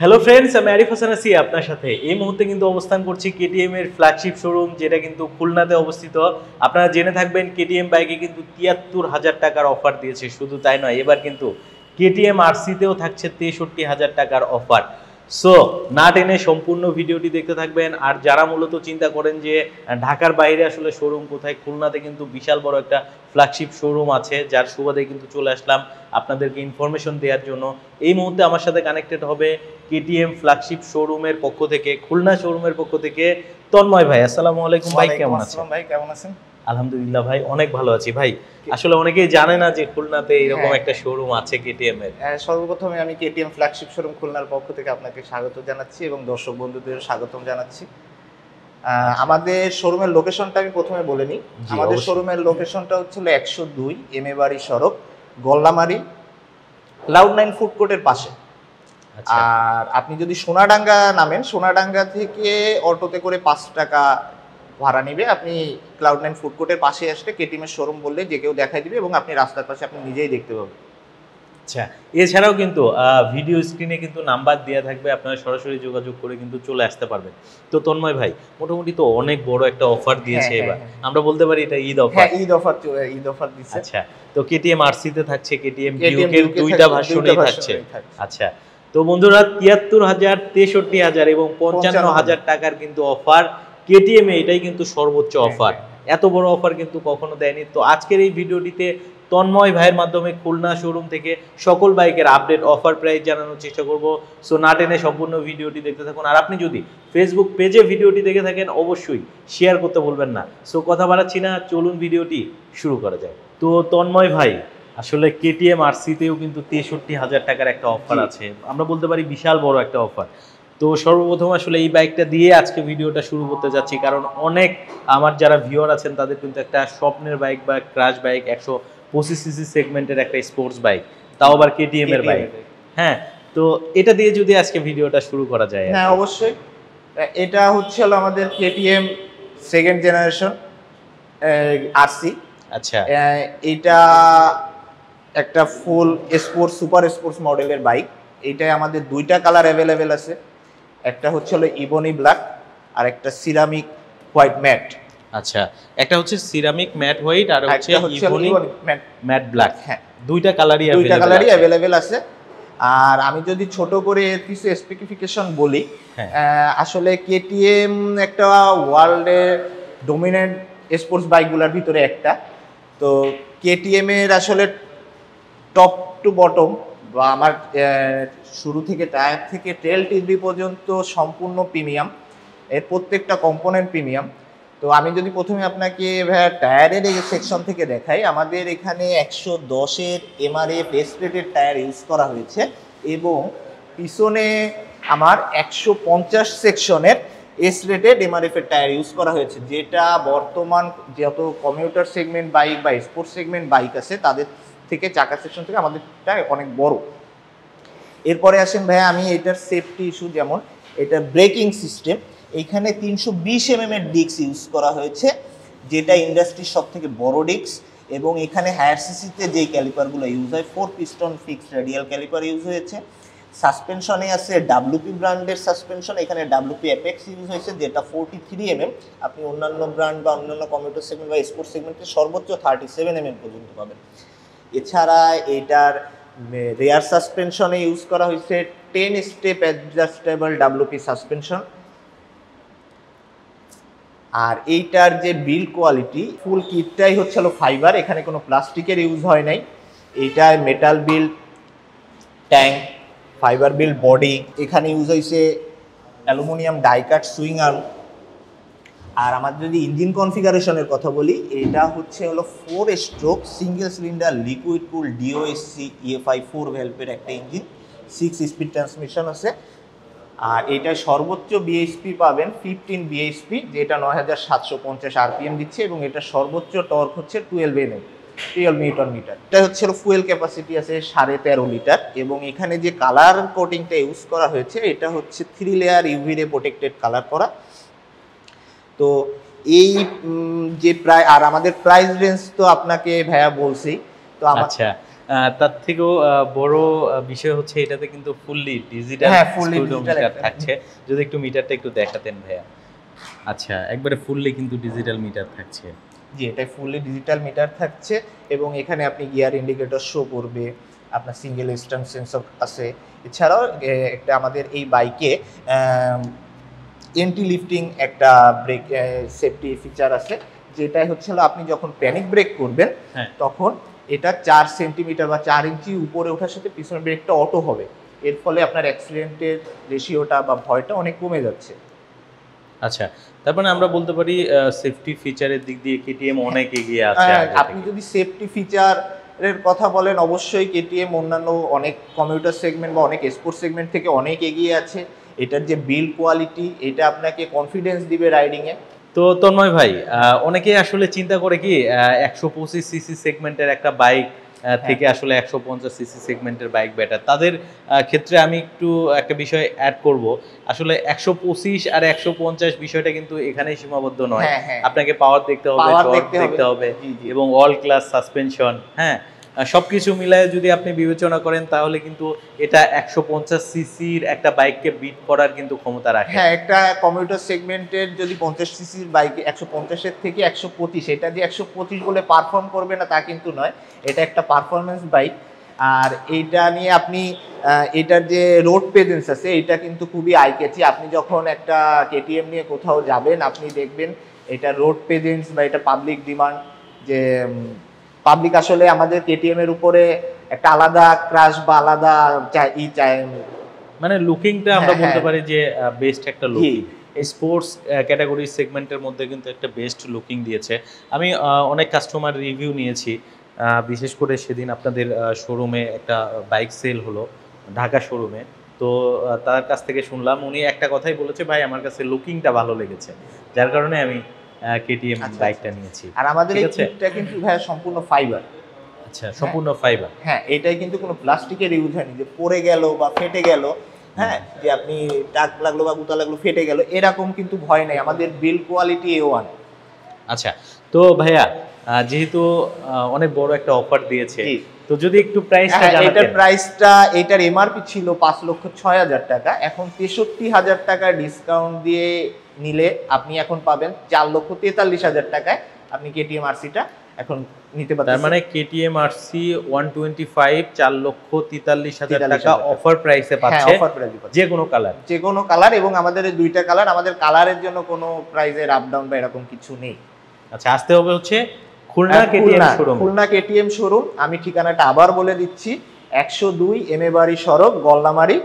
Hello friends, আমি আরিফ হাসান আছি আপনার সাথে। এই মুহূর্তে কিন্তু অবস্থান করছি কেটিএম এর ফ্ল্যাগশিপ শোরুম, যেটা কিন্তু খুলনাতে অবস্থিত। আপনারা জেনে থাকবেন কেটিএম বাইকে কিন্তু ৭৩,০০০ টাকার অফার দিয়েছে। শুধু তাই নয়, এবার কিন্তু কেটিএম আরসিতেও থাকছে ৬৩,০০০ টাকার অফার। সো না টেনে সম্পূর্ণ ভিডিওটি দেখতে থাকবেন। আর যারা মূলত চিন্তা করেন যে ঢাকার বাইরে আসলে শোরুম কোথায়, খুলনাতে কিন্তু বিশাল বড় একটা ফ্ল্যাগশিপ শোরুম আছে, যার সুবাদে কিন্তু চলে আসলাম আপনাদেরকে ইনফরমেশন দেওয়ার জন্য। এই মুহূর্তে আমার সাথে কানেক্টেড হবে কেটিএম ফ্ল্যাগশিপ শোরুমের পক্ষ থেকে, খুলনা শোরুমের পক্ষ থেকে তন্ময় ভাই। আসসালামু আলাইকুম ভাই, কেমন আছেন? ভাই কেমন আছেন? আলহামদুলিল্লাহ ভাই, অনেক ভালো আছি ভাই। আসলে অনেকেই জানে না যে খুলনাতে এরকম একটা শোরুম আছে কেটিএম এর। সর্বপ্রথমে আমি কেটিএম ফ্ল্যাগশিপ শোরুম খুলনার পক্ষ থেকে আপনাকে স্বাগত জানাচ্ছি এবং দর্শক বন্ধুদের স্বাগতম জানাচ্ছি। আমাদের শোরুমের লোকেশনটা আমি প্রথমে বলে নিই। আমাদের শোরুমের লোকেশনটা হচ্ছিল ১০২ এমএ বাড়ি সড়ক, গোল্লামারি, ক্লাউড9 ফুড কোর্টের পাশে। আর আপনি যদি সোনাডাঙ্গা নামেন, সোনাডাঙ্গা থেকে অটোতে করে ৫ টাকা ভাড়া নিবে। আপনি ক্লাউড9 ফুড কোর্টের পাশে আসলে কেটিএম এর শোরুম বললে যে কেউ দেখাই দিবে এবং আপনি রাস্তার পাশে আপনি নিজেই দেখতে পাবেন। আচ্ছা, এছাড়াও কিন্তু ভিডিও স্ক্রিনে কিন্তু নাম্বার দেওয়া থাকবে, আপনারা সরাসরি যোগাযোগ করে কিন্তু চলে আসতে পারবেন। তো তন্ময় ভাই, মোটামুটি তো অনেক বড় একটা অফার দিয়েছে এবার। আমরা বলতে পারি এটা ঈদ অফার। ঈদ অফার দিচ্ছে। আচ্ছা, তো কেটিএম আরসিতে থাকছে, কেটিএম ডিউকের দুইটা ভার্সনেই থাকছে। আচ্ছা, তো বন্ধুরা ৭৩,০০০, ৬৩,০০০ এবং ৫৫,০০০ টাকার কিন্তু অফার কেটিএম এ। এটাই কিন্তু সর্বোচ্চ অফার। এত বড় অফার কিন্তু কখনো দেয়নি। তো আজকের এই ভিডিওটিতে তন্ময় ভাইয়ের মাধ্যমে খুলনা শোরুম থেকে সকল বাইকের আপডেট, অফার, প্রাইস জানানোর চেষ্টা করব। সো না টেনে সম্পূর্ণ ভিডিওটি দেখতে থাকুন। আর আপনি যদি ফেসবুক পেজে ভিডিওটি দেখে থাকেন, অবশ্যই শেয়ার করতে ভুলবেন না। সো কথা বাড়াচ্ছি না, চলুন ভিডিওটি শুরু করা যায়। তো তন্ময় ভাই, আসলে কেটিএম আরসিতেও কিন্তু ৬৩,০০০ টাকার একটা অফার আছে। আমরা বলতে পারি বিশাল বড় একটা অফার। তো সর্বপ্রথম আসলে এই বাইকটা দিয়ে আজকে ভিডিওটা শুরু করতে যাচ্ছি, কারণ অনেক আমার যারা ভিউয়ার আছেন তাদের কিন্তু একটা স্বপ্নের বাইক বা ক্রাশ বাইক ১২৫ সিসি সেগমেন্টের একটা স্পোর্টস বাইক, তাও আবার কেটিএম এর বাইক। হ্যাঁ, তো এটা দিয়ে যদি আজকে ভিডিওটা শুরু করা যায়। হ্যাঁ অবশ্যই। এটা হচ্ছে আমাদের কেটিএম সেকেন্ড জেনারেশন আরসি। আচ্ছা, এটা একটা ফুল স্পোর্টস, সুপার স্পোর্টস মডেলের বাইক। এইটাই আমাদের দুইটা কালার অ্যাভেলেবেল আছে। একটা হচ্ছে ইবনি ব্ল্যাক আর একটা সিরামিক হোয়াইট ম্যাট। আচ্ছা, একটা হচ্ছে সিরামিক ম্যাট হোয়াইট আর হচ্ছে ইবনি ম্যাট ব্ল্যাক। হ্যাঁ, দুইটা কালারই অ্যাভেলেবেল আছে। আর আমি যদি ছোট করে কিছু স্পেসিফিকেশন বলি, আসলে কেটিএম একটা ওয়ার্ল্ডের ডমিনেন্ট স্পোর্টস বাইকগুলোর ভিতরে একটা। তো কেটিএম এর আসলে টপ টু বটম বা আমার শুরু থেকে টায়ার থেকে টেল টিভি পর্যন্ত সম্পূর্ণ প্রিমিয়াম, এর প্রত্যেকটা কম্পোনেন্ট প্রিমিয়াম। তো আমি যদি প্রথমে আপনাকে টায়ারের এই সেকশন থেকে দেখাই, আমাদের এখানে ১১০-এর এমআরএফ রেটেড টায়ার ইউজ করা হয়েছে এবং পিছনে আমার ১৫০ সেকশনের এস রেটেড এমআরএফ এর টায়ার ইউজ করা হয়েছে, যেটা বর্তমান যত কমিউটার সেগমেন্ট বাইক বা স্পোর্টস সেগমেন্ট বাইক আছে তাদের থেকে, চাকা সেকশন থেকে আমাদেরটা অনেক বড়। এরপরে আসেন ভাইয়া, আমি এটার সেফটি ইস্যু, যেমন এটা ব্রেকিং সিস্টেম, এইখানে ৩২০ mm এর ডিস্ক ইউজ করা হয়েছে, যেটা ইন্ডাস্ট্রির সব থেকে বড় ডিস্ক। এবং এখানে হায়ার সিসিতে যেই ক্যালিপারগুলো ইউজ হয়, 4 piston fixed radial caliper use হয়েছে। সাসপেনশনে আছে ডাব্লুপি ব্র্যান্ডের সাসপেনশন, এখানে ডাব্লুপি অ্যাপেক্স ইউজ হয়েছে, যেটা 43 mm। আপনি অন্যান্য ব্র্যান্ড বা অন্যান্য কমিউটার সেগমেন্ট বা স্পোর্টস সেগমেন্টে সর্বোচ্চ 37 mm পর্যন্ত পাবেন। এছাড়া এটার রেয়ার সাসপেনশনে ইউজ করা হয়েছে 10 স্টেপ অ্যাডজাস্টেবল ডাব্লুপি সাসপেনশন। আর এইটার যে বিল্ড কোয়ালিটি, ফুল কিটটাই হচ্ছে ফাইবার, এখানে কোনো প্লাস্টিকের ইউজ হয় নাই। এইটায় metal build tank, fibre build body, এখানে ইউজ হয়েছে অ্যালুমিনিয়াম ডাইকাট সুইং আর্ম। আর আমার যদি ইঞ্জিন কনফিগারেশনের কথা বলি, এটা হচ্ছে 4 stroke single cylinder liquid cool DOHC EFI 4 ভ্যালভের একটা ইঞ্জিন, 6 স্পিড ট্রান্সমিশন আছে। আর এটা সর্বোচ্চ বিএইচপি পাবেন 15 বিএইচপি, যেটা ৯৭৫০ আরপিএম দিচ্ছে, এবং এটা সর্বোচ্চ টর্ক হচ্ছে 12 নিউটন মিটার। এটা হচ্ছে ফুয়েল ক্যাপাসিটি আছে 13.5 লিটার। এবং এখানে যে কালার কোটিংটা ইউজ করা হয়েছে, এটা হচ্ছে 3 লেয়ার ইউভি রে প্রোটেক্টেড কালার করা। তো এই যে আর আমাদের প্রাইস রেঞ্জ তো আপনাকে ভাইয়া বলছি। তো আচ্ছা, তার থেকেও বড় বিষয় হচ্ছে এটাতে কিন্তু ফুললি ডিজিটাল স্পিডোমিটার থাকছে। যদি একটু মিটারটা একটু দেখাতেন ভাইয়া। আচ্ছা, একবারে ফুললি কিন্তু ডিজিটাল মিটার থাকছে। জি, এটা ফুললি ডিজিটাল মিটার থাকছে এবং এখানে আপনি গিয়ার ইন্ডিকেটর শো করবে, আপনার সিঙ্গেল স্ট্যান্ড সেন্সর আছে। এছাড়াও একটা আমাদের এই বাইকে এন্টি লিফটিং একটা ব্রেক সেফটি ফিচার আছে, যেটা হচ্ছে আপনি যখন প্যানিক ব্রেক করবেন তখন এটা 4 সেন্টিমিটার বা 4 ইঞ্চি উপরে ওঠার সাথে পিছনের ব্রেকটা অটো হবে। এর ফলে আপনার অ্যাক্সিডেন্টের রেশিওটা বা ভয়টা অনেক কমে যাচ্ছে। আচ্ছা, তারপরে আমরা বলতে পারি সেফটি ফিচারের দিক দিয়ে কেটিএম অনেক এগিয়ে আছে। আপনি যদি সেফটি ফিচারের কথা বলেন, অবশ্যই কেটিএম অন্যান্য অনেক কমিউটার সেগমেন্ট বা অনেক স্পোর্টস সেগমেন্ট থেকে অনেক এগিয়ে আছে। এটার যে বিল্ড কোয়ালিটি, এটা আপনাকে কনফিডেন্স দিবে রাইডিংয়ে। তো তন্ময় ভাই, অনেকেই আসলে চিন্তা করে কি 125 সিসি সেগমেন্টের একটা বাইক থেকে আসলে 150 সিসি সেগমেন্টের বাইক বেটার। তাদের ক্ষেত্রে আমি একটু একটা বিষয় অ্যাড করব, আসলে 125 আর 150 বিষয়টা কিন্তু এখানেই সীমাবদ্ধ নয়। আপনাকে পাওয়ার দেখতে হবে, টর্ক দেখতে হবে এবং অল ক্লাস সাসপেনশন, হ্যাঁ, সবকিছু মিলায় যদি আপনি বিবেচনা করেন তাহলে কিন্তু এটা 150 সিসির একটা বাইককে বিট করার কিন্তু ক্ষমতা রাখে। হ্যাঁ, একটা কমিউটার সেগমেন্টের যদি 50 সিসির বাইক 150 এর থেকে 125, এটা যে 125 বলে পারফর্ম করবে না তা কিন্তু নয়, এটা একটা পারফরমেন্স বাইক। আর এইটা নিয়ে আপনি এটার যে রোড প্রেজেন্স আছে এটা কিন্তু খুবই আই ক্যাচি। আপনি যখন একটা কেটিএম নিয়ে কোথাও যাবেন, আপনি দেখবেন এটা রোড প্রেজেন্স বা এটা পাবলিক ডিমান্ড, যে পাবলিক আসলে আমাদের কেটিএম এর উপরে একটা আলাদা ক্রাশ বা আলাদা মানে লুকিংটা আমরা বলতে পারি যে বেস্ট একটা লুকিং। স্পোর্টস ক্যাটাগরি সেগমেন্টের মধ্যে কিন্তু একটা বেস্ট লুকিং দিয়েছে। আমি অনেক কাস্টমার রিভিউ নিয়েছি, বিশেষ করে সেদিন আপনাদের শোরুমে একটা বাইক সেল হলো ঢাকা শোরুমে। তো তার কাছ থেকে শুনলাম, উনি একটা কথাই বলেছে, ভাই আমার কাছে লুকিংটা ভালো লেগেছে, যার কারণে আমি কেটিএম বাইকটা নিয়েছি। আর আমাদের এই কিটটা কিন্তু ভাই সম্পূর্ণ ফাইবার। আচ্ছা, সম্পূর্ণ ফাইবার। হ্যাঁ, এটাই কিন্তু কোনো প্লাস্টিকের ইউজ হয়নি যে পড়ে গেল বা ফেটে গেল, হ্যাঁ, যে আপনি টাক লাগলো বা গুতা লাগলো ফেটে গেল, এরকম কিন্তু ভয় নাই। আমাদের বিল্ড কোয়ালিটি A1। আচ্ছা, তো ভাইয়া যেহেতু অনেক বড় একটা অফার দিয়েছে, তো যদি একটু প্রাইসটা জানাতেন। এটার প্রাইসটা, এটার এমআরপি ছিল 5,06,000 টাকা, এখন 63,000 টাকা ডিসকাউন্ট দিয়ে নিলে আপনি এখন পাবেন 4,43,000 টাকায় আপনি কেটিএম আরসিটা এখন নিতে পারবেন। তার মানে কেটিএম আরসি 125 4,43,000 টাকা অফার প্রাইসে পাচ্ছে। যে কোনো কালার, যে কোনো কালার, এবং আমাদের দুইটা কালার, আমাদের কালারের জন্য কোনো প্রাইসের আপ ডাউন বা এরকম কিছু নেই। আচ্ছা, আসতে হবে হচ্ছে Khulna KTM showroom. Khulna KTM showroom, আমি ঠিকানাটা আবার বলে দিচ্ছি, 102 এম এ বাড়ি সড়ক, গলনামারি,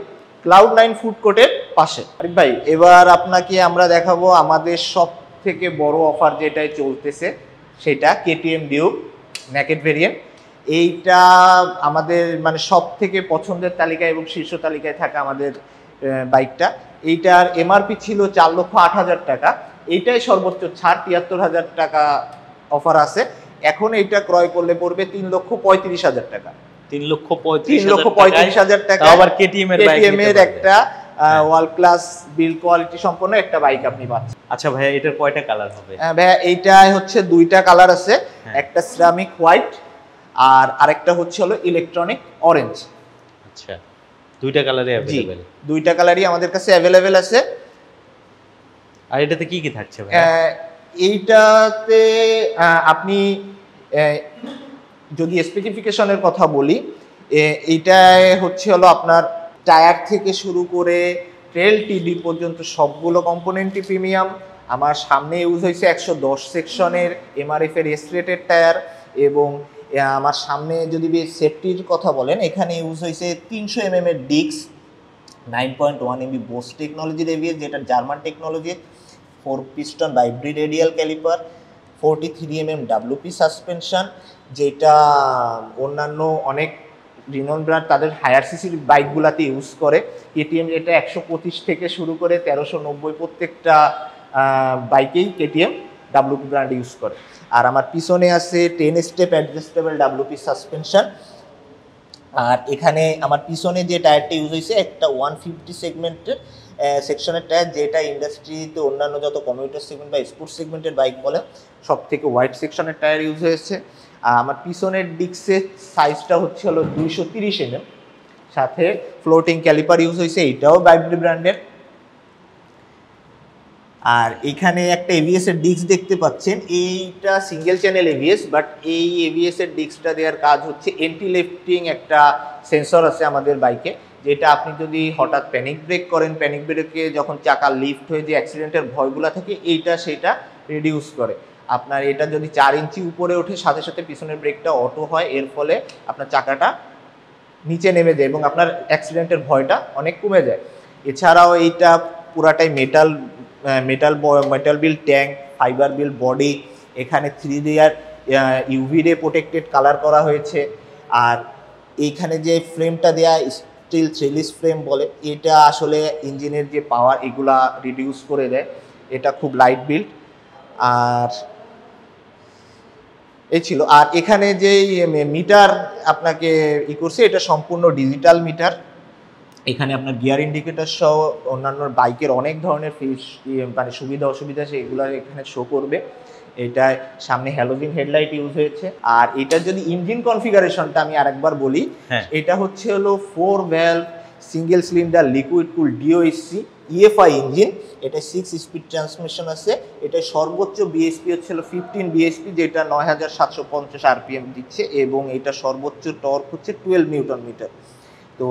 ক্লাউড9 ফুড কোর্টের পাশে। ভাই, এবার আপনাকে আমরা দেখাবো আমাদের সব থেকে বড় অফার যেটাই চলতেছে, সেটা কেটিএম ডিউক নেকেড ভেরিয়েন্ট। এইটা আমাদের মানে সব থেকে পছন্দের তালিকায় এবং শীর্ষ তালিকায় থাকা আমাদের বাইকটা। এইটার এমআরপি ছিল 4,08,000 টাকা, এইটাই সর্বোচ্চ ছাড়, 73,000 টাকা অফার আছে। এখন এইটা ক্রয় করলে পড়বে 3,35,000 টাকা। 3,35,000 টাকা আবার কেটিএম এর একটা ওয়ার্ল্ড ক্লাস বিল্ড কোয়ালিটি সম্পন্ন একটা বাইক আপনি পাচ্ছেন। আচ্ছা ভাইয়া, এটার কয়টা কালার হবে? ভাইয়া, এইটা হচ্ছে দুইটা কালার আছে, একটা সিরামিক হোয়াইট আর আরেকটা হচ্ছে হলো ইলেকট্রনিক অরেঞ্জ। আচ্ছা, দুইটা কালারই अवेलेबल? দুইটা কালারই আমাদের কাছে अवेलेबल আছে। আর এটাতে কি কি থাকছে ভাইয়া? এইটাতে আপনি যদি স্পেসিফিকেশনের কথা বলি, এইটায় হচ্ছে হলো আপনার টায়ার থেকে শুরু করে ট্রেল টিডি পর্যন্ত সবগুলো কম্পোনেন্টই প্রিমিয়াম। আমার সামনে ইউজ হয়েছে 110 সেকশনের এমআরএফ এর এস-রেটেড টায়ার, এবং আমার সামনে যদি সেফটির কথা বলেন, এখানে ইউজ হয়েছে 300 mm এর ডিস্ক, 9.1 MB বোস টেকনোলজির এবিএস, যেটা German technology, 4 piston ByBre radial caliper, 43 mm WP suspension, যেটা অন্যান্য অনেক রিনন ব্র্যান্ড তাদের হায়ার সিসির বাইকগুলাতে ইউজ করে। কেটিএম এটা 125 থেকে শুরু করে 1390 প্রত্যেকটা বাইকেই কেটিএম WP ব্র্যান্ড ইউজ করে। আর আমার পিছনে আছে 10 স্টেপ অ্যাডজাস্টেবল WP সাসপেনশন। আর এখানে আমার পিছনে যে টায়ারটা ইউজ হয়েছে একটা 150 সেগমেন্টের সেকশনের টায়ার, যেটা ইন্ডাস্ট্রিতে অন্যান্য যত কমিউটার সেগমেন্ট বা স্পোর্টস সেগমেন্টের বাইক বলে সব থেকে ওয়াইড সেকশনের টায়ার ইউজ হয়েছে। আমার পিছনের ডিস্কের সাইজটা হচ্ছে হলো 230 mm, সাথে ফ্লোটিং ক্যালিপার ইউজ হয়েছে, এটাও বাইবলি ব্র্যান্ডের। আর এখানে একটা এবিএস এর ডিস্ক দেখতে পাচ্ছেন, এইটা সিঙ্গেল চ্যানেল এবিএস, বাট এই এবিএস এর ডিস্কটা দেওয়ার কাজ হচ্ছে এন্টি লিফটিং একটা সেন্সর আছে আমাদের বাইকে, যেটা আপনি যদি হঠাৎ প্যানিক ব্রেক করেন, প্যানিক ব্রেকে যখন চাকা লিফট হয়ে যে অ্যাক্সিডেন্টের ভয়গুলো থাকে এইটা সেটা রিডিউস করে। আপনার এটা যদি 4 ইঞ্চি উপরে ওঠে সাথে সাথে পিছনের ব্রেকটা অটো হয়, এর ফলে আপনার চাকাটা নিচে নেমে যায় এবং আপনার অ্যাক্সিডেন্টের ভয়টা অনেক কমে যায়। এছাড়াও এইটা পুরাটাই মেটাল বিল ট্যাঙ্ক, ফাইবার বিল বডি, এখানে 3 লেয়ার ইউভি রে প্রোটেক্টেড কালার করা হয়েছে। আর এইখানে যে ফ্রেমটা দেয়া স্টিল থ্রেলিস ফ্রেম বলে, এটা আসলে ইঞ্জিনের যে পাওয়ার এগুলা রিডিউস করে দেয়, এটা খুব লাইট বিল্ড। আর এই ছিল। আর এখানে যে মিটার আপনাকে করছে এটা সম্পূর্ণ ডিজিটাল মিটার। এখানে আপনার গিয়ার ইন্ডিকেটর সহ অন্যান্য বাইকের অনেক ধরনের মানে সুবিধা অসুবিধা সেগুলো এখানে শো করবে। এটায় সামনে হ্যালোজেন হেডলাইট ইউজ হয়েছে। আর এটার যদি ইঞ্জিন কনফিগারেশনটা আমি আরেকবার বলি, এটা হচ্ছে হলো 4 valve single cylinder liquid cool DOHC EFI engine. এটা 6 স্পিড ট্রান্সমিশন আছে। এটা সর্বোচ্চ বিএসপি হচ্ছে 15 বিএসপি, যেটা 9750 আরপিএম দিচ্ছে, এবং এটা সর্বোচ্চ টর্ক হচ্ছে 12 নিউটন মিটার। তো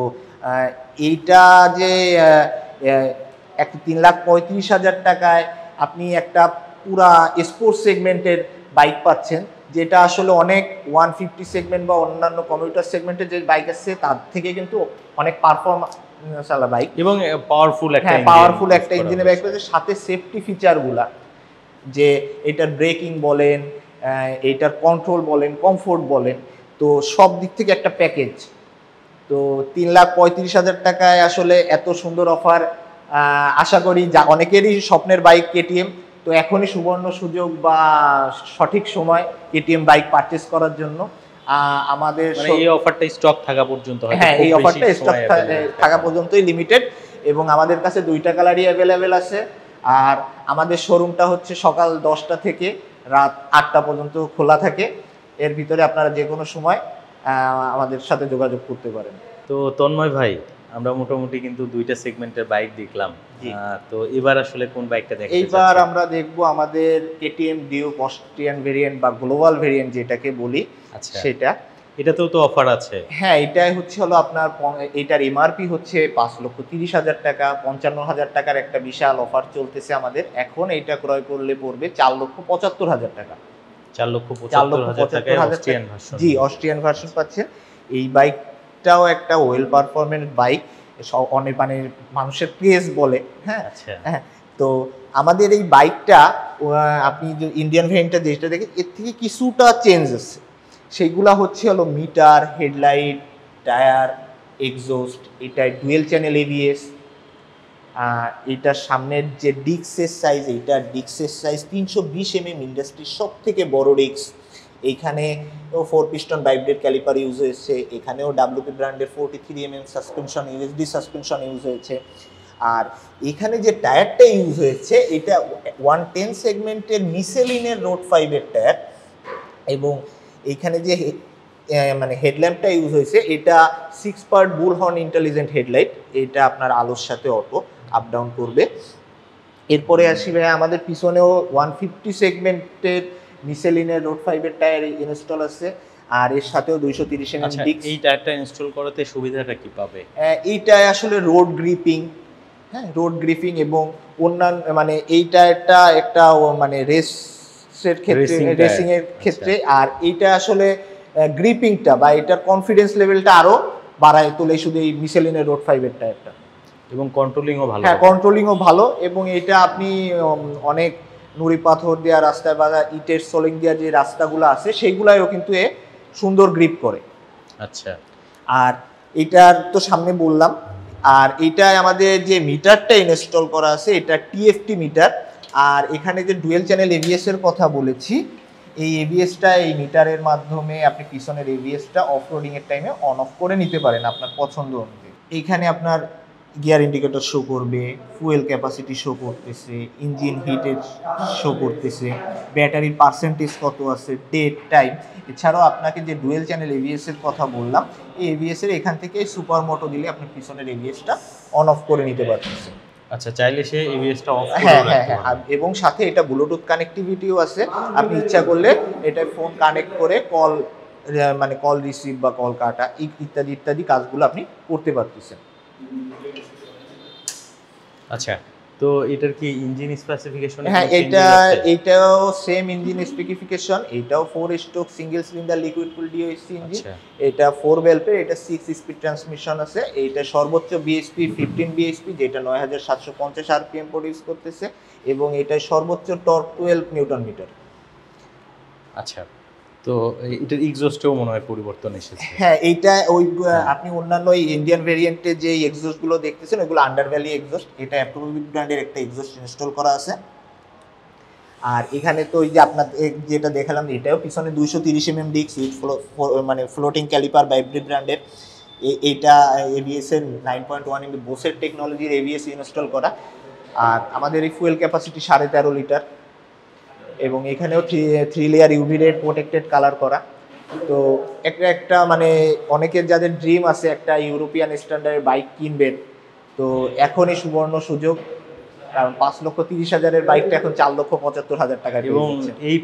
এইটা যে একটা 3,35,000 টাকায় আপনি একটা পুরা স্পোর্টস সেগমেন্টের বাইক পাচ্ছেন, যেটা আসলে অনেক 150 সেগমেন্ট বা অন্যান্য কমিউটার সেগমেন্টের যে বাইক আছে তার থেকে কিন্তু অনেক পারফরম্যান্স আলা বাইক এবং পাওয়ারফুল একটা ইঞ্জিনের বাইক পাচ্ছে। সাথে সেফটি ফিচারগুলা, যে এটার ব্রেকিং বলেন, এটার কন্ট্রোল বলেন, কমফোর্ট বলেন, তো সব দিক থেকে একটা প্যাকেজ। তো 3,35,000 টাকায় আসলে এত সুন্দর অফার, আশা করি যা অনেকেরই স্বপ্নের বাইক কেটিএম। তো এখনই সুবর্ণ সুযোগ বা সঠিক সময় কেটিএম বাইক পারচেস করার জন্য। আমাদের এই অফারটা স্টক থাকা পর্যন্ত, হ্যাঁ এই অফারটা স্টক থাকা পর্যন্তই লিমিটেড, এবং আমাদের কাছে 2টা কালারই অ্যাভেলেবেল আছে। আর আমাদের শোরুমটা হচ্ছে সকাল 10টা থেকে রাত 8টা পর্যন্ত খোলা থাকে। এর ভিতরে আপনারা যে কোনো সময় আমাদের সাথে যোগাযোগ করতে পারেন। তো তন্ময় ভাই, আমরা মোটামুটি কিন্তু 2টা সেগমেন্টের বাইক দেখলাম, তো এবার আসলে কোন বাইকটা দেখতে যাচ্ছি? এইবার আমরা দেখব আমাদের কেটিএম ডিউক অস্ট্রিয়ান ভেরিয়েন্ট বা গ্লোবাল ভেরিয়েন্ট যেটাকে বলি। আচ্ছা, সেটা এটাতেও তো অফার আছে? হ্যাঁ, এটাই হচ্ছে হলো আপনার, এটার এমআরপি হচ্ছে 5,30,000 টাকা। 55,000 টাকার একটা বিশাল অফার চলতেছে আমাদের এখন। এইটা ক্রয় করলে পড়বে 4,75,000 টাকা। 4,75,000 টাকায় অস্ট্রিয়ান ভার্সন? জি, অস্ট্রিয়ান ভার্সন পাচ্ছেন। এই বাইকটাও একটা ওয়েল পারফরমেন্স বাইক, অনেক মানে মানুষের ক্রেজ বলে। হ্যাঁ, হ্যাঁ। তো আমাদের এই বাইকটা আপনি যে ইন্ডিয়ান ভেরিয়েন্টটা যেটা দেখেন, এর থেকে কিছুটা চেঞ্জ আছে। সেইগুলা হচ্ছে হলো মিটার, হেডলাইট, টায়ার, এক্সস্ট, এটা ডুয়েল চ্যানেল এবিএস। এটার সামনের যে ডিস্কের সাইজ, এইটা ডিস্কের সাইজ 320 mm, ইন্ডাস্ট্রির সব থেকে বড় ডিস্ক। এইখানে 4 পিস্টন বাইব্রেড ক্যালিপার ইউজ হয়েছে। এখানেও ডাব্লিউপি ব্র্যান্ডের 43 mm suspension, USD suspension use হয়েছে। আর এখানে যে টায়ারটা ইউজ হয়েছে, এটা 110 সেগমেন্টের মিশেলিনের রোড 5-এর টায়ার। এবং এইখানে যে মানে হেডল্যাম্পটা ইউজ হয়েছে, এটা 6 পার্ট বুলহর্ন ইন্টেলিজেন্ট হেডলাইট। এটা আপনার আলোর সাথে অটো আপ ডাউন করবে। এরপরে আসি ভাই, আমাদের পিছনেও 150 সেগমেন্টের মিশেলিনের রোড 5-এর টায়ার ইনস্টল আছে। আর এর সাথেও 230 mm ডিস্ক। এই টায়ারটা ইনস্টল করাতে সুবিধাটা কি পাবে? এইটা আসলে রোড গ্রিপিং, হ্যাঁ রোড গ্রিপিং, এবং অন্যান্য মানে এই টায়ারটা একটা মানে রেসের ক্ষেত্রে, রেসিং এর ক্ষেত্রে। আর এইটা আসলে গ্রিপিংটা বা এটার কনফিডেন্স লেভেলটা আরো বাড়ায় তোলে শুধু এই মিশেলিনের রোড 5-এর টায়ারটা। এবং কন্ট্রোলিংও ভালো। হ্যাঁ, কন্ট্রোলিংও ভালো। এবং এটা আপনি অনেক নুড়ি পাথর দেওয়া রাস্তায় বা ইটের সোলিং দেওয়া যে রাস্তাগুলো আছে সেইগুলায়ও কিন্তু এ সুন্দর গ্রিপ করে। আচ্ছা, আর এটার তো সামনে বললাম। আর এটাই আমাদের যে মিটারটা ইনস্টল করা আছে, এটা টিএফটি মিটার। আর এখানে যে ডুয়েল চ্যানেল এবিএস এর কথা বলেছি, এই এবিএসটা এই মিটারের মাধ্যমে আপনি পিছনের এবিএসটা অফ রোডিং এর টাইমে অন অফ করে নিতে পারেন আপনার পছন্দ অনুযায়ী। এইখানে আপনার গিয়ার ইন্ডিকেটর শো করবে, ফুয়েল ক্যাপাসিটি শো করতেছে, ইঞ্জিন হিটের শো করতেছে, ব্যাটারির পার্সেন্টেজ কত আছে, ডেট টাইম। এছাড়াও আপনাকে যে ডুয়েল চ্যানেল এবিএস এর কথা বললাম, এই এবিএস এর এখান থেকে সুপার মোটো দিলে আপনি পিছনের এবিএসটা অন অফ করে নিতে পারতেছেন। আচ্ছা, চাইলে সে এবিএসটা অফ করে হ্যাঁ রাখতে হ্যাঁ পারবে। এবং সাথে এটা ব্লুটুথ কানেক্টিভিটিও আছে, আপনি ইচ্ছা করলে এটা ফোন কানেক্ট করে কল মানে কল রিসিভ বা কল কাটা ইত্যাদি ইত্যাদি কাজগুলো আপনি করতে পারতেছেন। আচ্ছা, তো এটার কি ইঞ্জিন স্পেসিফিকেশন? হ্যাঁ, এটাও সেম ইঞ্জিন স্পেসিফিকেশন, এটাও 4 stroke single cylinder liquid cool DOHC engine. এটা 4 ভেলভের, এটা 6 স্পিড ট্রান্সমিশন আছে, এটা সর্বোচ্চ বিএসপি 15 বিএসপি যেটা 9750 আরপিএম প্রডিউস করতেছে, এবং এটা সর্বোচ্চ টর্ক 12 নিউটন মিটার। আচ্ছা, তো এটার এক্সস্টেও মনে হয় পরিবর্তন এসেছে। হ্যাঁ, এইটা ওই আপনি অন্যান্য ইন্ডিয়ান ভেরিয়েন্টে যে এক্সস্ট গুলো দেখতেছেন ওইগুলো আন্ডার ভ্যালি এক্সস্ট, এটা অ্যাপ্রোভিট ব্র্যান্ডের একটা এক্সস্ট ইনস্টল করা আছে। আর এখানে তো ওই যে আপনার যেটা দেখালাম এটাও পিছনে 230 mm ডিস্ক উইথ মানে ফ্লোটিং ক্যালিপার বাই এভরি ব্র্যান্ডের। এইটা এবিএস এর 9.1 mm বোসের টেকনোলজির এবিএস ইনস্টল করা। আর আমাদের এই ফুয়েল ক্যাপাসিটি 13.5 লিটার, এবং এখানেও 3 layer UV red protected colour করা। তো একটা মানে অনেকের যাদের ড্রিম আছে একটা ইউরোপিয়ান স্ট্যান্ডার্ডের বাইক কিনবেন, তো এখনই সুবর্ণ সুযোগ, কারণ 5,30,000-এর বাইকটা এখন 4,75,000 টাকা। এবং এই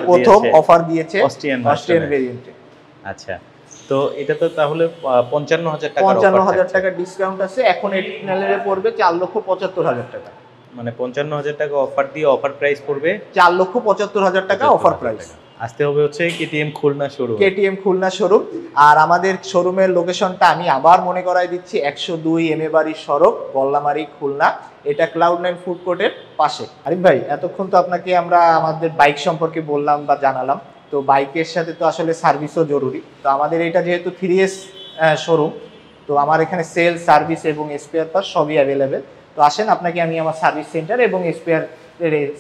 প্রথম অফার দিয়েছে অস্ট্রিয়ান ভেরিয়েন্টে। আচ্ছা, তো এটা তো তাহলে 55,000 টাকা ডিসকাউন্ট আছে, এখন এডিশনালে পড়বে 4,75,000 টাকা। মানে 55,000 টাকা অফার দিয়ে অফার প্রাইস পড়বে 4,75,000 টাকা অফার প্রাইস। আসতে হবে হচ্ছে KTM Khulna showroom. KTM Khulna showroom. আর আমাদের শোরুমের লোকেশনটা আমি আবার মনে করাই দিচ্ছি, 102 এমএ বাড়ি সড়ক, গল্লামারি, খুলনা। এটা ক্লাউড9 ফুড কোর্টের পাশে। আরিফ ভাই, এতক্ষণ তো আপনাকে আমরা আমাদের বাইক সম্পর্কে বললাম বা জানালাম, তো বাইকের সাথে তো আসলে সার্ভিসও জরুরি। তো আমাদের এটা যেহেতু 3S শোরুম, তো আমার এখানে সেল, সার্ভিস এবং স্পেয়ার পার্টস সবই অ্যাভেলেবেল। তো আসেন, আপনাকে আমি আমার সার্ভিস সেন্টার এবং স্পেয়ার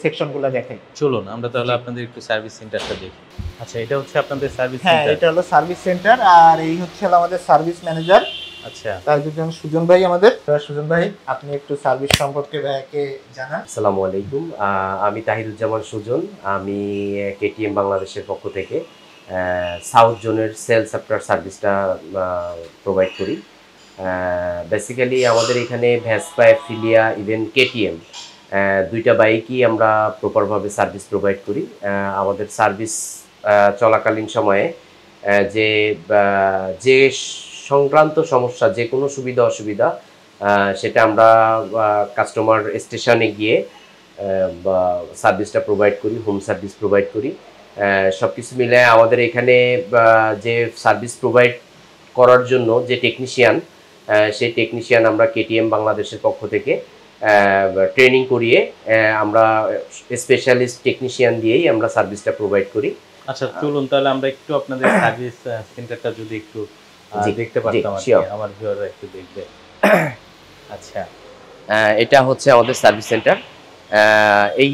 সেকশনগুলো দেখাই। চলুন আমরা তাহলে আপনাদের একটু সার্ভিস সেন্টারটা দেখি। আচ্ছা, এটা হচ্ছে আপনাদের সার্ভিস সেন্টার? হ্যাঁ, এটা হলো সার্ভিস সেন্টার, আর এই হচ্ছে আমাদের সার্ভিস ম্যানেজার। আচ্ছা, তার দুজন সুজন ভাই আমাদের। সুজন ভাই, আপনি একটু সার্ভিস সম্পর্কে ভাইকে জানান। আসসালামু আলাইকুম, আমি তাহিরুজ্জামান সুজন। আমি কেটিএম বাংলাদেশের পক্ষ থেকে সাউথ জোনের সেলস আফটার সার্ভিসটা প্রোভাইড করি। বেসিক্যালি আমাদের এখানে ভেসপা, ফিলিয়া, ইভেন কেটিএম দুইটা বাইকই আমরা প্রপারভাবে সার্ভিস প্রোভাইড করি। আমাদের সার্ভিস চলাকালীন সময়ে যে সংক্রান্ত সমস্যা, যে কোনো সুবিধা অসুবিধা, সেটা আমরা কাস্টমার স্টেশনে গিয়ে সার্ভিসটা প্রোভাইড করি, হোম সার্ভিস প্রোভাইড করি। সব কিছু মিলে আমাদের এখানে যে সার্ভিস প্রোভাইড করার জন্য যে টেকনিশিয়ান, সেই টেকনিশিয়ান আমরা কেটিএম বাংলাদেশের পক্ষ থেকে ট্রেনিং করিয়ে আমরা স্পেশালিস্ট টেকনিশিয়ান দিয়েই আমরা সার্ভিসটা প্রোভাইড করি। আচ্ছা, চলুন তাহলে আমরা একটু আপনাদের সার্ভিস সেন্টারটা যদি একটু দেখতে পারতাম, আমার ভিউয়াররা একটু দেখবে। আচ্ছা, এটা হচ্ছে আমাদের সার্ভিস সেন্টার। এই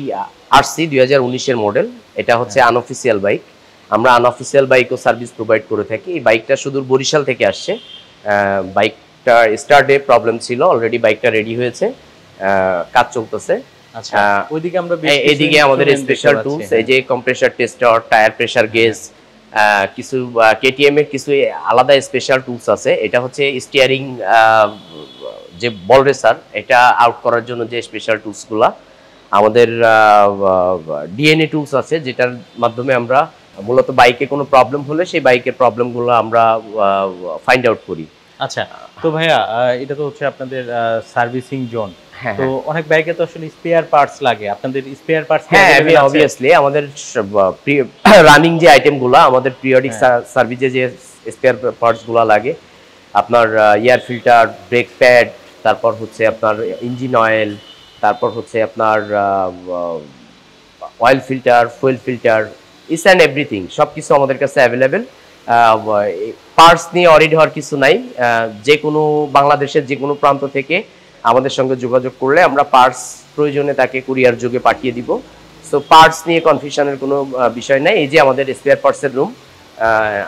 আরসি 2019-এর মডেল। এটা হচ্ছে আনঅফিসিয়াল বাইক। আমরা আনঅফিসিয়াল বাইকও সার্ভিস প্রোভাইড করে থাকি। এই বাইকটা সুদূর বরিশাল থেকে আসছে। বাইকটা স্টার্টে প্রবলেম ছিল, অলরেডি বাইকটা রেডি হয়েছে, কাজ চলতেছে। আচ্ছা, ওইদিকে আমরা এইদিকে আমাদের স্পেশাল টুলস, এই যে compressor tester, tyre pressure gauge, কিছু কেটিএম এর কিছু আলাদা স্পেশাল টুলস আছে। এটা হচ্ছে স্টিয়ারিং যে বল রেসার, এটা আউট করার জন্য যে স্পেশাল টুলসগুলা। আমাদের ডিএনএ টুলস আছে, যেটার মাধ্যমে আমরা মূলত বাইকে কোনো প্রবলেম হলে সেই বাইকের প্রবলেমগুলো আমরা ফাইন্ড আউট করি। আচ্ছা, তো ভাইয়া এটা তো হচ্ছে আপনাদের সার্ভিসিং জোন। তো অনেক বাইকে তো আসলে স্পেয়ার পার্টস লাগে, আপনাদের স্পেয়ার পার্টস? হ্যাঁ, অবভিয়াসলি আমাদের রানিং যে আইটেমগুলো, আমাদের পিরিয়ডিক সার্ভিসে যে স্পেয়ার পার্টসগুলো লাগে, আপনার এয়ার ফিল্টার, ব্রেক প্যাড, তারপর হচ্ছে আপনার ইঞ্জিন অয়েল, তারপর হচ্ছে আপনার oil filter, fuel filter, is and everything সব কিছু আমাদের কাছে অ্যাভেলেবেল। পার্টস নিয়ে অরিড হওয়ার কিছু নাই। যে কোনো বাংলাদেশের যে কোনো প্রান্ত থেকে আমাদের সঙ্গে যোগাযোগ করলে আমরা পার্টস প্রয়োজনে তাকে কুরিয়ার যোগে পাঠিয়ে দিব। সো পার্টস নিয়ে কনফিউশনের কোনো বিষয় নাই। এই যে আমাদের স্পেয়ার পার্টসের রুম,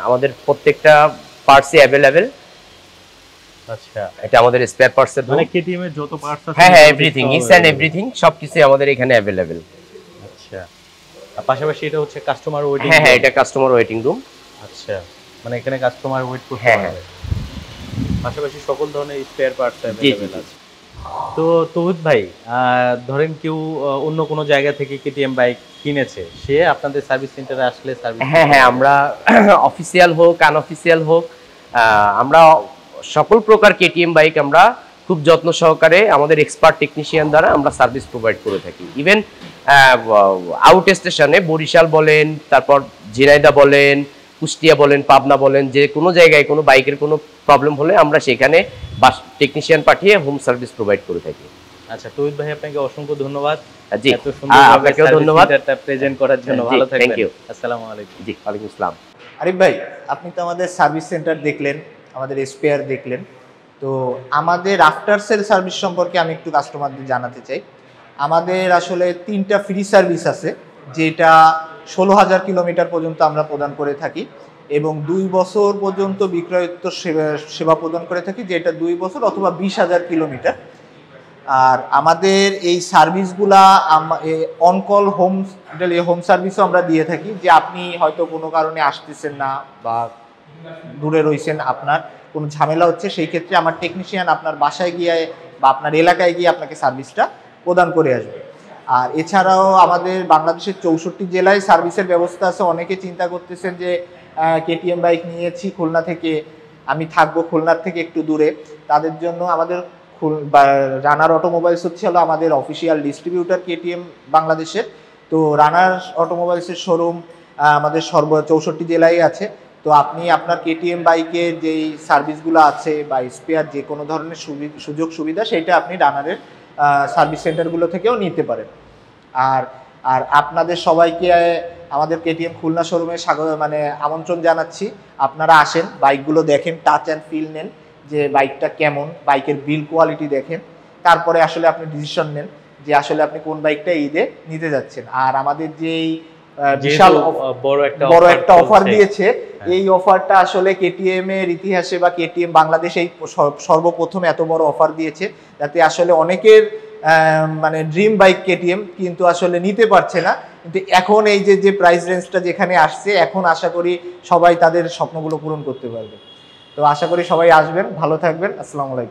আমাদের প্রত্যেকটা পার্টসই অ্যাভেলেবেল। আচ্ছা, এটা আমাদের স্পেয়ার পার্টসের রুম। মানে কেটিএম এর যত পার্টস আছে, হ্যাঁ হ্যাঁ, এভরিথিং, ইচ এন্ড এভরিথিং সবকিছু আমাদের এখানে अवेलेबल। আচ্ছা, আর পাশাপাশি এটা হচ্ছে কাস্টমার ওয়েটিং। হ্যাঁ হ্যাঁ, এটা কাস্টমার ওয়েটিং রুম। আচ্ছা, মানে এখানে কাস্টমার ওয়েট করতে হ্যাঁ, পারবে। পাশাপাশি সকল ধরনের স্পেয়ার পার্টস अवेलेबल আছে। তো তৌহিদ ভাই, ধরেন কেউ অন্য কোনো জায়গা থেকে কেটিএম বাইক কিনেছে, সে আপনাদের সার্ভিস সেন্টারে আসলে সার্ভিস। হ্যাঁ হ্যাঁ, আমরা অফিসিয়াল হোক আনঅফিসিয়াল হোক, আমরা সকল প্রকার কেটিএম বাইক আমরা খুব যত্ন সহকারে আমাদের এক্সপার্ট টেকনিশিয়ান দ্বারা আমরা সার্ভিস প্রোভাইড করে থাকি। ইভেন আউট স্টেশনে বরিশাল বলেন, তারপর ঝিনাইদহ বলেন, কুষ্টিয়া বলেন, পাবনা বলেন, যে কোনো জায়গায় কোনো বাইকের কোনো প্রবলেম হলে আমরা সেখানে টেকনিশিয়ান পাঠিয়ে হোম সার্ভিস প্রোভাইড করে থাকি। আচ্ছা, তৌহিদ ভাই আপনাকে অসংখ্য ধন্যবাদ। জি, এত সুন্দরভাবে আপনাকেও ধন্যবাদ সেন্টারটা প্রেজেন্ট করার জন্য। ভালো থাকবেন। Thank you. আসসালামু আলাইকুম। জি, ওয়ালাইকুম আসসালাম। আরিফ ভাই, আপনি তো আমাদের সার্ভিস সেন্টার দেখলেন, আমাদের স্পেয়ার দেখলেন, তো আমাদের আফটার সেল সার্ভিস সম্পর্কে আমি একটু কাস্টমারদের জানাতে চাই। আমাদের আসলে 3টা ফ্রি সার্ভিস আছে, যেটা 16,000 কিলোমিটার পর্যন্ত আমরা প্রদান করে থাকি, এবং 2 বছর পর্যন্ত বিক্রয়োত্তর সেবা প্রদান করে থাকি, যেটা 2 বছর অথবা 20,000 কিলোমিটার। আর আমাদের এই সার্ভিসগুলা অনকল হোম সার্ভিসও আমরা দিয়ে থাকি, যে আপনি হয়তো কোনো কারণে আসতেছেন না বা দূরে রয়েছেন, আপনার কোনো ঝামেলা হচ্ছে, সেই ক্ষেত্রে আমার টেকনিশিয়ান আপনার বাসায় গিয়ে বা আপনার এলাকায় গিয়ে আপনাকে সার্ভিসটা প্রদান করে আসবে। আর এছাড়াও আমাদের বাংলাদেশের 64 জেলায় সার্ভিসের ব্যবস্থা আছে। অনেকে চিন্তা করতেছেন যে কেটিএম বাইক নিয়েছি খুলনা থেকে, আমি থাকবো খুলনার থেকে একটু দূরে, তাদের জন্য আমাদের রানার অটোমোবাইলস হচ্ছে হলো আমাদের অফিসিয়াল ডিস্ট্রিবিউটার কেটিএম বাংলাদেশের। তো রানার অটোমোবাইলসের শোরুম আমাদের 64 জেলায় আছে। তো আপনি আপনার কেটিএম বাইকের যেই সার্ভিসগুলো আছে বা স্পেয়ার যে কোনো ধরনের সুযোগ সুবিধা, সেটা আপনি রানারের সার্ভিস সেন্টারগুলো থেকেও নিতে পারেন। আর আর আপনাদের সবাইকে আমাদের কেটিএম খুলনা শোরুমে আমন্ত্রণ জানাচ্ছি। আপনারা আসেন, বাইকগুলো দেখেন, টাচ অ্যান্ড ফিল নেন যে বাইকটা কেমন, বাইকের বিল কোয়ালিটি দেখেন, তারপরে আসলে আপনি ডিসিশন নেন যে আসলে আপনি কোন বাইকটা ঈদে নিতে যাচ্ছেন। আর আমাদের যেই বিশাল বড় একটা অফার দিয়েছে, এই অফারটা আসলে কেটিএম এর ইতিহাসে বা কেটিএম বাংলাদেশে সর্বপ্রথম এত বড় অফার দিয়েছে, যাতে আসলে অনেকের ড্রিম বাইক কেটিএম কিন্তু আসলে নিতে পারছে না। কিন্তু এখন এই যে প্রাইস রেঞ্জটা যেখানে আসছে, এখন আশা করি সবাই তাদের স্বপ্নগুলো পূরণ করতে পারবে। তো আশা করি সবাই আসবেন, ভালো থাকবেন, আসসালামু আলাইকুম।